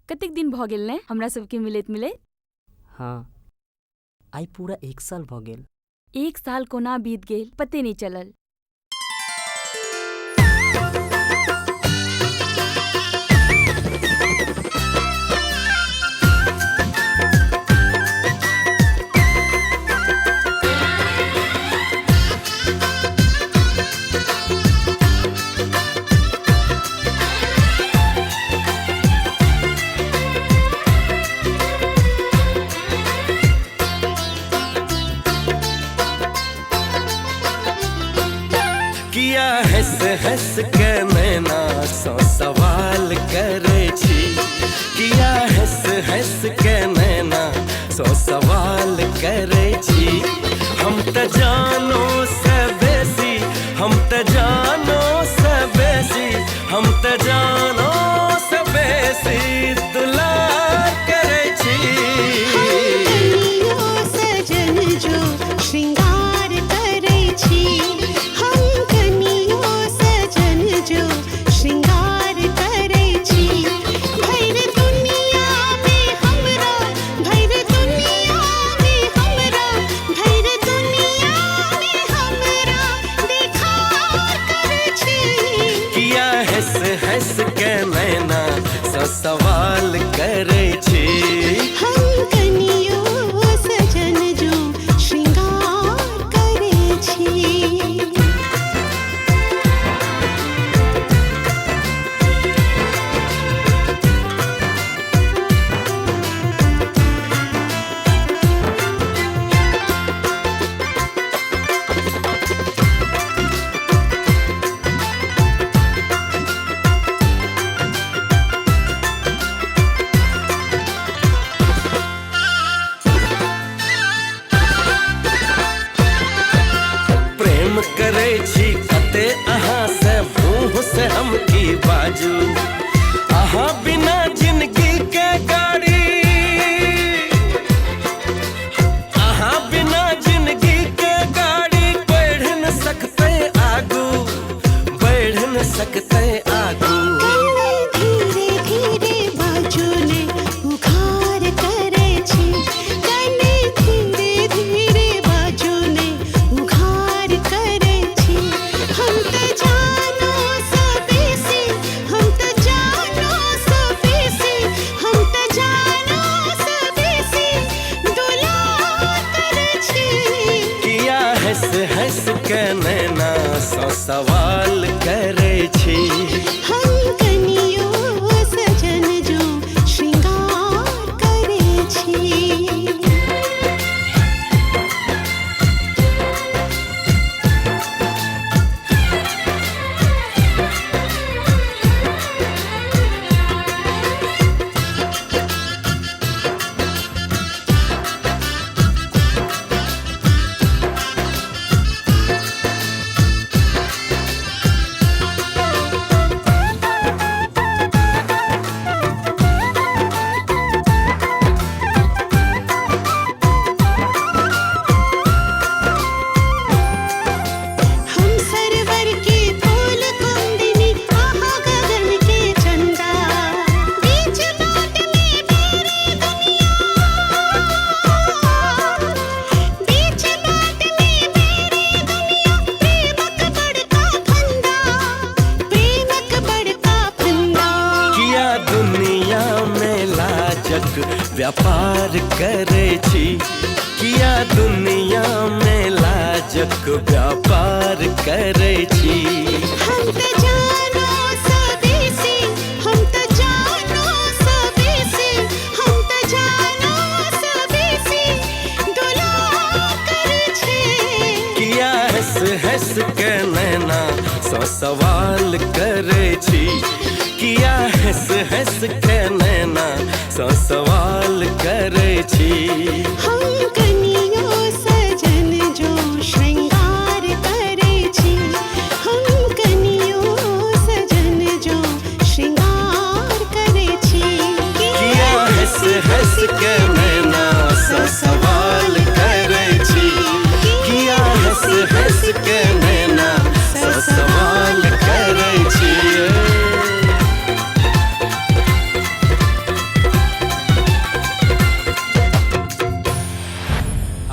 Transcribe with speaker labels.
Speaker 1: कतेक दिन भ गेल ने हमरा सबके मिलैत मिलैत।
Speaker 2: हाँ, आई पूरा 1 साल भ गेल।
Speaker 1: 1 साल कोना बीत गेल पते नहीं चलल।
Speaker 3: किया हंस हंस के नैना सौ सवाल करे छी। किया हंस हंस के नैना सौ सवाल करे छी। हम त जानो से बेसी, हम त जानो से बेसी, हम त जानो से बेसी दुलार करे छी।
Speaker 4: सजन जो श्रृंगार करे छी। श्रृंगार करे छी। भैर दुनिया में हमरा, भैर दुनिया में हमरा, भैर दुनिया में हमरा देखार करे छी।
Speaker 3: किया हंस हंस के नैना सौ सवाल करे छी।
Speaker 4: हम कनियो सजन जो श्रृंगार करे छी।
Speaker 3: करे छी कते अहाँ से मुँह से हम की बाजू। अहाँ बिना जिंदगी के गाड़ी, अहाँ बिना जिंदगी के गाड़ी बढ़ न सकते आगू, बढ़ न सकते आगू।
Speaker 4: धीरे धीरे बाजू ने उखार करे छी। कने धीरे धीरे बाजू ने उखार करे छी। हम त जानो सबेसी, हम त जानो सबेसी, हम त जानो सबेसी दुलार करे छी।
Speaker 3: किया हंस हंस के नैना सौ सवाल करे छी।
Speaker 4: हम कनियो सजन जो श्रृंगार करे छी।
Speaker 3: व्यापार करे छी। किया दुनिया में लाजक व्यापार करे छी।
Speaker 4: हम त जानो सबेसी, हम त जानो सबेसी, हम त जानो सबेसी दुलार करे छी।
Speaker 3: किया हंस हंस के नैना सौ सवाल करे छी। किया हंस हंस के नैना सौ सवाल करे छी।
Speaker 4: हम कनियो सजन जो श्रृंगार करे छी। हम कनियो सजन जो श्रृंगार करे छी।
Speaker 3: किया हंस हंस के